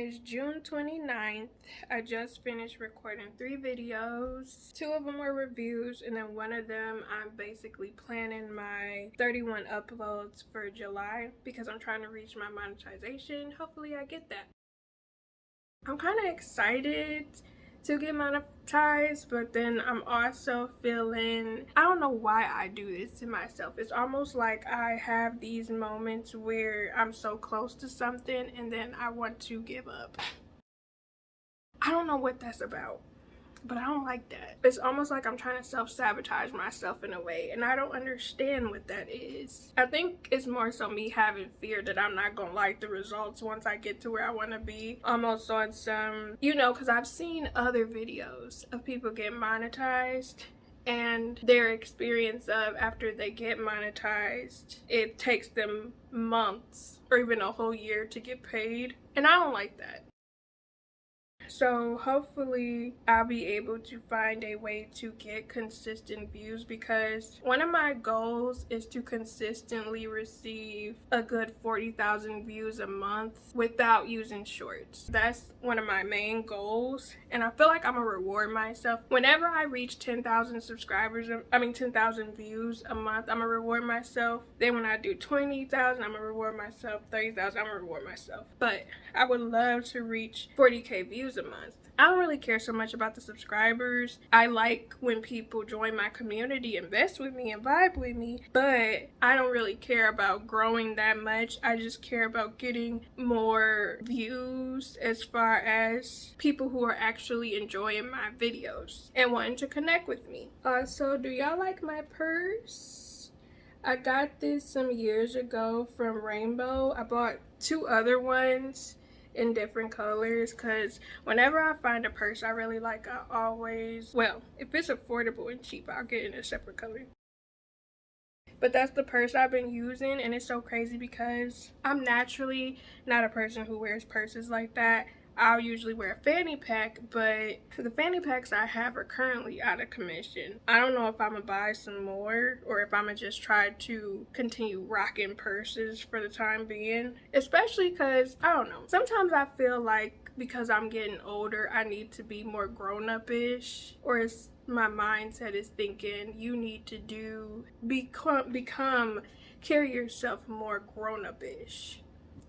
is June 29th. I just finished recording 3 videos. 2 of them were reviews, and then one of them I'm basically planning my 31 uploads for July because I'm trying to reach my monetization. Hopefully I get that. I'm kind of excited to get monetized, but then I'm also feeling, I don't know why I do this to myself. It's almost like I have these moments where I'm so close to something and then I want to give up. I don't know what that's about, but I don't like that. It's almost like I'm trying to self-sabotage myself in a way, and I don't understand what that is. I think it's more so me having fear that I'm not gonna like the results once I get to where I want to be. Almost on some, because I've seen other videos of people get monetized and their experience of after they get monetized, it takes them months or even a whole year to get paid, and I don't like that. So hopefully I'll be able to find a way to get consistent views, because one of my goals is to consistently receive a good 40,000 views a month without using shorts. That's one of my main goals, and I feel like I'm gonna reward myself. Whenever I reach 10,000 subscribers, 10,000 views a month, I'm gonna reward myself. Then when I do 20,000, I'm gonna reward myself. 30,000, I'm gonna reward myself. But I would love to reach 40K views a month. I don't really care so much about the subscribers. I like when people join my community, invest with me, and vibe with me, but I don't really care about growing that much. I just care about getting more views as far as people who are actually enjoying my videos and wanting to connect with me. Also, do y'all like my purse? I got this some years ago from Rainbow. I bought 2 other ones in different colors because whenever I find a purse I really like, I always, well, if it's affordable and cheap, I'll get it in a separate color. But that's the purse I've been using, and it's so crazy because I'm naturally not a person who wears purses like that. I'll usually wear a fanny pack, but the fanny packs I have are currently out of commission. I don't know if I'm gonna buy some more or if I'm gonna just try to continue rocking purses for the time being, especially because, I don't know, sometimes I feel like because I'm getting older, I need to be more grown-up-ish, or it's my mindset is thinking you need to become carry yourself more grown-up-ish,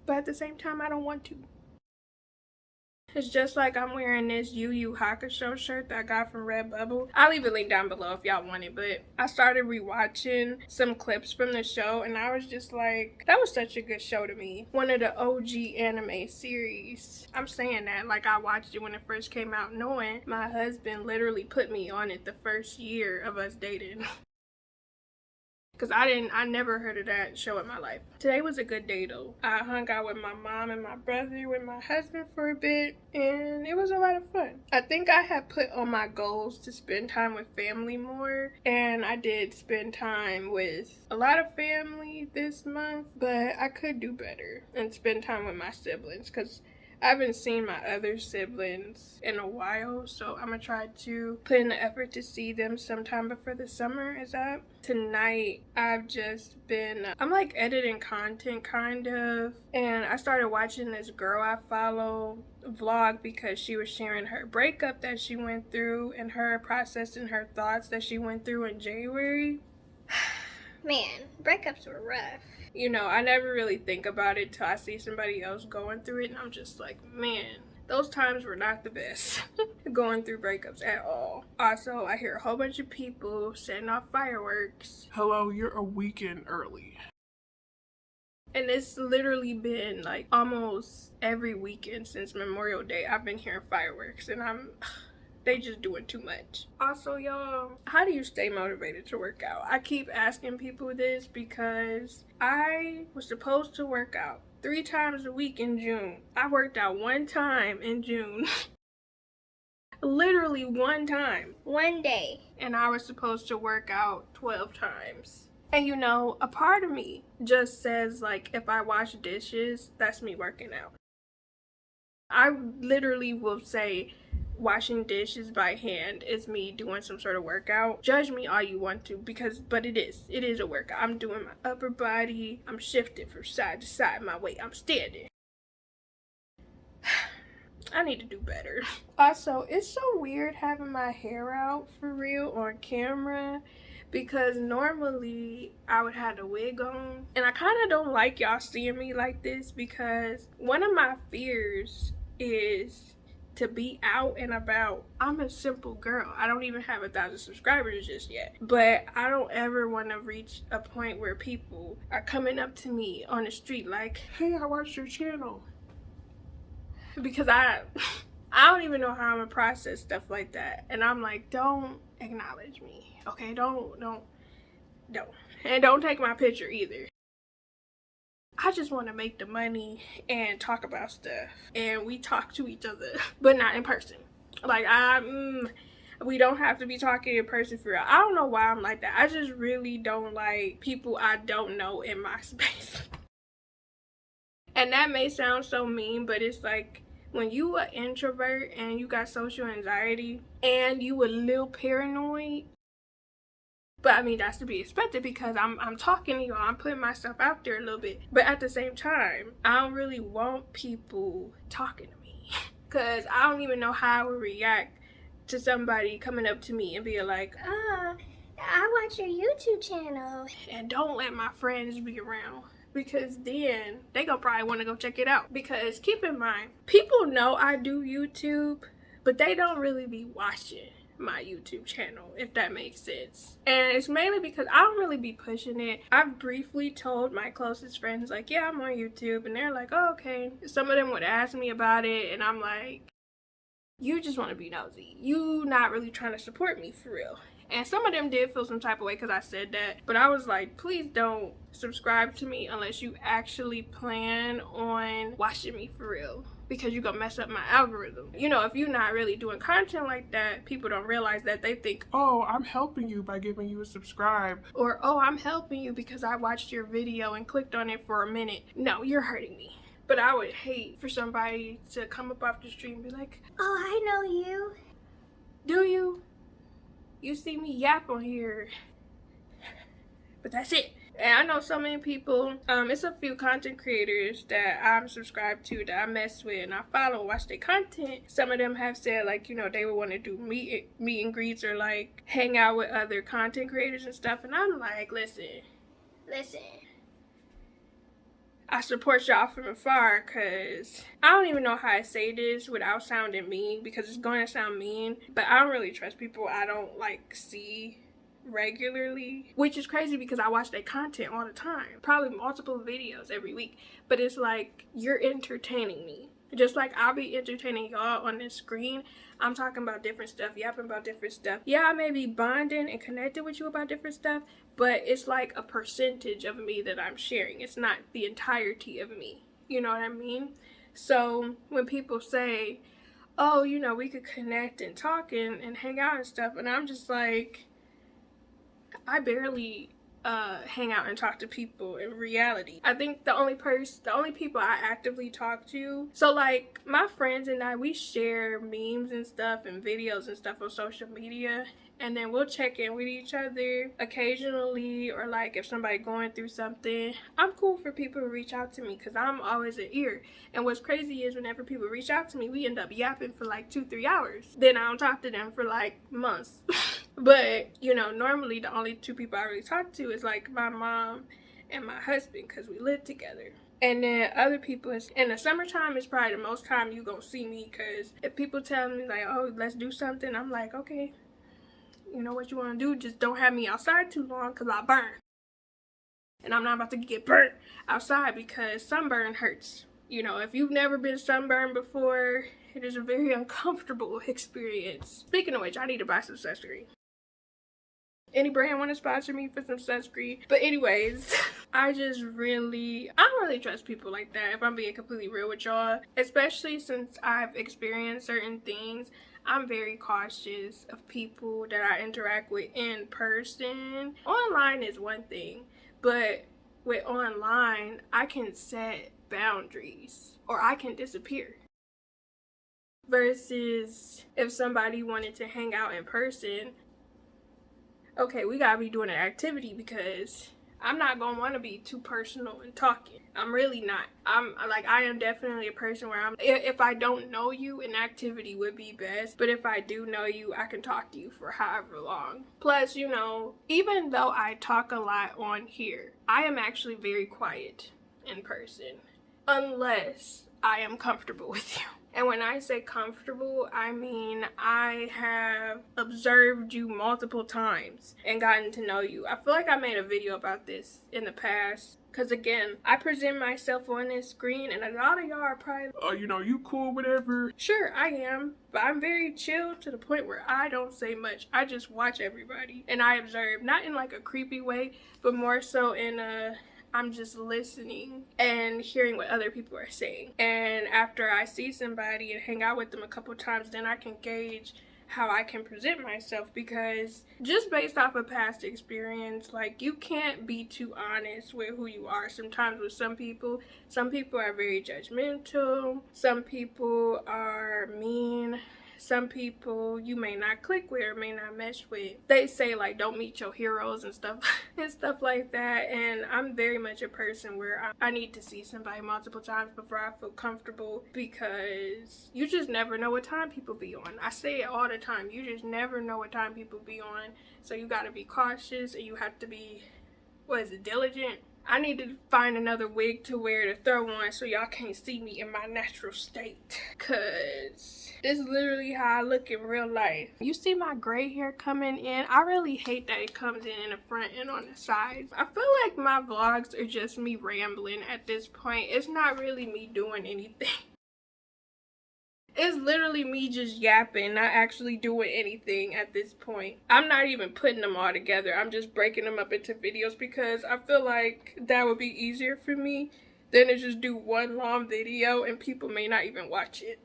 but at the same time I don't want to. It's just like I'm wearing this Yu Yu Hakusho shirt that I got from Redbubble. I'll leave a link down below if y'all want it, but I started rewatching some clips from the show and I was just like, that was such a good show to me. One of the OG anime series. I'm saying that like I watched it when it first came out, knowing my husband literally put me on it the first year of us dating. Because I never heard of that show in my life. Today was a good day though. I hung out with my mom and my brother with my husband for a bit, and it was a lot of fun. I think I had put on my goals to spend time with family more, and I did spend time with a lot of family this month, but I could do better and spend time with my siblings because I haven't seen my other siblings in a while, so I'm gonna try to put in the effort to see them sometime before the summer is up. Tonight, I've just been, I'm like editing content kind of, and I started watching this girl I follow vlog because she was sharing her breakup that she went through and her processing her thoughts that she went through in January. Man, breakups were rough. I never really think about it till I see somebody else going through it, and I'm just like, man, those times were not the best going through breakups at all. Also, I hear a whole bunch of people setting off fireworks. Hello, you're a weekend early. And it's literally been like almost every weekend since Memorial Day I've been hearing fireworks, and they just doing too much. Also, y'all, how do you stay motivated to work out? I keep asking people this because I was supposed to work out 3 times a week in June. I worked out 1 time in June. Literally 1 time. One day. And I was supposed to work out 12 times. And a part of me just says like, if I wash dishes, that's me working out. I literally will say washing dishes by hand is me doing some sort of workout. Judge me all you want to, but it is a workout. I'm doing my upper body, I'm shifting from side to side, my weight, I'm standing. I need to do better. Also, it's so weird having my hair out for real on camera, because normally I would have the wig on, and I kind of don't like y'all seeing me like this, because one of my fears is to be out and about. I'm a simple girl. I don't even have 1,000 subscribers just yet, but I don't ever want to reach a point where people are coming up to me on the street like, Hey, I watched your channel. because I don't even know how I'm gonna process stuff like that. And I'm like, don't acknowledge me, okay? Don't. And don't take my picture either. I just want to make the money and talk about stuff, and we talk to each other, but not in person. Like, we don't have to be talking in person for real. I don't know why I'm like that. I just really don't like people I don't know in my space. And that may sound so mean, but it's like, when you an introvert and you got social anxiety and you a little paranoid, but I mean, that's to be expected because I'm talking to y'all, I'm putting myself out there a little bit. But at the same time, I don't really want people talking to me, because I don't even know how I would react to somebody coming up to me and being like, I watch your YouTube channel. and don't let my friends be around, because then they gonna probably want to go check it out. Because keep in mind, people know I do YouTube, but they don't really be watching my YouTube channel, if that makes sense. And it's mainly because I don't really be pushing it. I've briefly told my closest friends, like, yeah, I'm on YouTube, and they're like, oh, okay. Some of them would ask me about it, and I'm like, you just want to be nosy. You not really trying to support me for real. And some of them did feel some type of way because I said that. But I was like, please don't subscribe to me unless you actually plan on watching me for real, because you're gonna mess up my algorithm. You know, if you're not really doing content like that, people don't realize that. They think, Oh, I'm helping you by giving you a subscribe. or, oh, I'm helping you because I watched your video and clicked on it for a minute. No, you're hurting me. But I would hate for somebody to come up off the street and be like, Oh, I know you. do you? You see me yap on here. But that's it. And I know so many people, it's a few content creators that I'm subscribed to, that I mess with and I follow and watch their content. Some of them have said, like, you know, they would want to do meet and greets or like hang out with other content creators and stuff. And I'm like, listen, I support y'all from afar, because I don't even know how I say this without sounding mean, because it's going to sound mean, but I don't really trust people I don't like see regularly, which is crazy because I watch their content all the time, probably multiple videos every week. But it's like, you're entertaining me just like I'll be entertaining y'all on this screen. I'm talking about different stuff, yapping about different stuff. Yeah, I may be bonding and connected with you about different stuff, but it's like a percentage of me that I'm sharing. It's not the entirety of me, you know what I mean? So when people say, oh, you know, we could connect and talk and hang out and stuff, and I'm just like, I barely hang out and talk to people in reality. I think the only people I actively talk to, so like my friends and I, we share memes and stuff and videos and stuff on social media, and then we'll check in with each other occasionally, or like if somebody going through something. I'm cool for people to reach out to me because I'm always an ear. And what's crazy is whenever people reach out to me, we end up yapping for like 2-3 hours. Then I don't talk to them for like months. But, you know, normally the only two people I really talk to is like my mom and my husband, because we live together. And then other people, in the summertime, is probably the most time you gonna see me, because if people tell me like, oh, let's do something, I'm like, okay, you know what you want to do, just don't have me outside too long because I burn. And I'm not about to get burnt outside, because sunburn hurts. You know, if you've never been sunburned before, it is a very uncomfortable experience. Speaking of which, I need to buy some sunscreen. Any brand want to sponsor me for some sunscreen? But anyways, I don't really trust people like that, if I'm being completely real with y'all. Especially since I've experienced certain things. I'm very cautious of people that I interact with in person. Online is one thing, but with online, I can set boundaries or I can disappear. Versus if somebody wanted to hang out in person, okay, we gotta be doing an activity, because I'm not gonna want to be too personal and talking. I'm really not. I am definitely a person where if I don't know you, an activity would be best. But if I do know you, I can talk to you for however long. Plus, you know, even though I talk a lot on here, I am actually very quiet in person. Unless I am comfortable with you. And when I say comfortable, I mean I have observed you multiple times and gotten to know you. I feel like I made a video about this in the past. Because again, I present myself on this screen and a lot of y'all are probably, you know, you cool, whatever. Sure, I am. But I'm very chill to the point where I don't say much. I just watch everybody. And I observe, not in like a creepy way, but more so in I'm just listening and hearing what other people are saying. And after I see somebody and hang out with them a couple times, then I can gauge how I can present myself, because just based off of past experience, like, you can't be too honest with who you are. Sometimes with some people are very judgmental, some people are mean, some people you may not click with or may not mesh with. They say like don't meet your heroes and stuff and stuff like that. And I'm very much a person where I need to see somebody multiple times before I feel comfortable, because you just never know what time people be on. I say it all the time. You just never know what time people be on. So you got to be cautious and you have to be, diligent. I need to find another wig to wear to throw on so y'all can't see me in my natural state, cause this is literally how I look in real life. You see my gray hair coming in? I really hate that it comes in the front and on the sides. I feel like my vlogs are just me rambling at this point. It's not really me doing anything. It's literally me just yapping, not actually doing anything at this point. I'm not even putting them all together. I'm just breaking them up into videos because I feel like that would be easier for me than to just do one long video and people may not even watch it.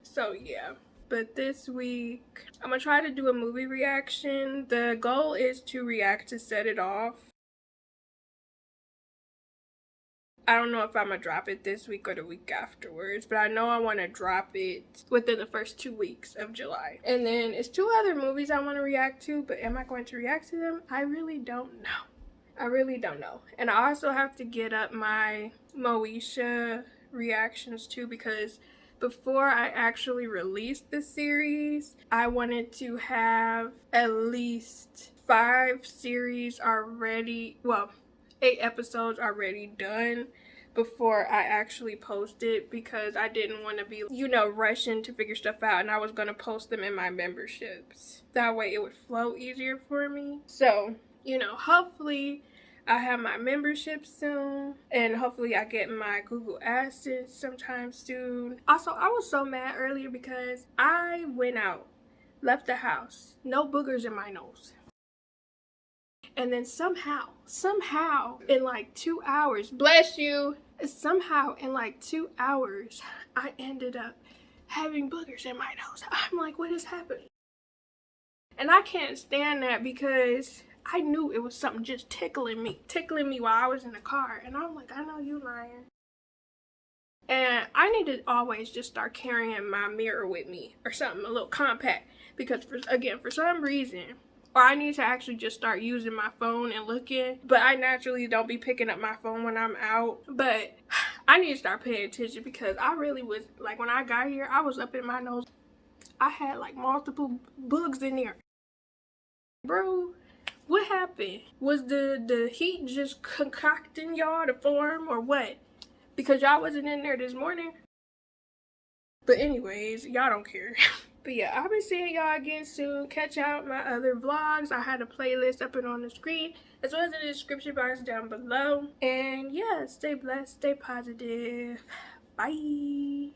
So yeah. But this week, I'm gonna try to do a movie reaction. The goal is to react to Set It Off. I don't know if I'm gonna drop it this week or the week afterwards, but I know I want to drop it within the first 2 weeks of July. And then it's 2 other movies I want to react to, but am I going to react to them? I really don't know. I really don't know. And I also have to get up my Moesha reactions too, because before I actually released the series, I wanted to have at least 5 series already, 8 episodes already done before I actually post it, because I didn't want to be, rushing to figure stuff out, and I was going to post them in my memberships. That way it would flow easier for me. So, hopefully I have my membership soon, and hopefully I get my Google AdSense sometime soon. Also, I was so mad earlier because I went out, left the house, no boogers in my nose. And then somehow, in like 2 hours, bless you, somehow in like 2 hours, I ended up having boogers in my nose. I'm like, what is happening? And I can't stand that, because I knew it was something just tickling me while I was in the car. And I'm like, I know you lying. And I need to always just start carrying my mirror with me or something, a little compact, because for some reason, or I need to actually just start using my phone and looking. But I naturally don't be picking up my phone when I'm out. But I need to start paying attention, because I really was, like, when I got here, I was up in my nose. I had like multiple bugs in there. Bro, what happened? Was the heat just concocting y'all to form or what? Because y'all wasn't in there this morning. But anyways, y'all don't care. But yeah, I'll be seeing y'all again soon. Catch out my other vlogs. I had a playlist up and on the screen, as well as in the description box down below. And yeah, stay blessed, stay positive. Bye.